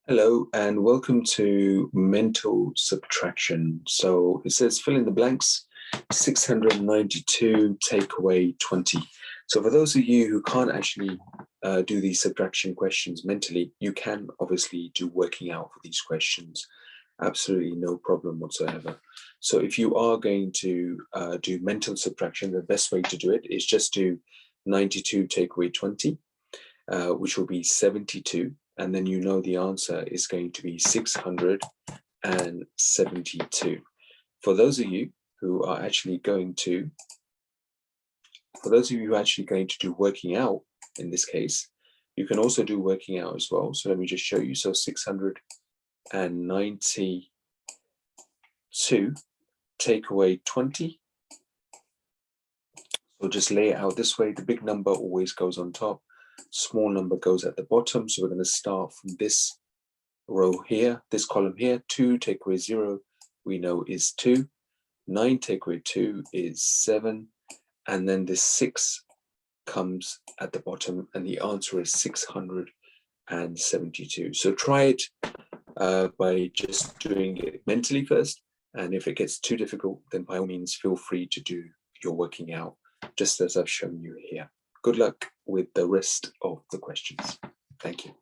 Hello and welcome to mental subtraction. So it says fill in the blanks, 692 take away 20. So for those of you who can't actually do these subtraction questions mentally, you can obviously do working out for these questions. Absolutely no problem whatsoever. So if you are going to do mental subtraction, the best way to do it is just do 92 take away 20, which will be 72. And then you know the answer is going to be 672. For those of you who are actually going to, do working out in this case, you can also do working out as well. So let me just show you. So 692 take away 20. So just lay it out this way. The big number always goes on top. Small number goes at the bottom. So we're going to start from this row here, this column here. 2 take away 0, we know is 2. 9 take away 2 is 7. And then this 6 comes at the bottom, and the answer is 672. So try it by just doing it mentally first. And if it gets too difficult, then by all means, feel free to do your working out, just as I've shown you here. Good luck with the rest of the questions. Thank you.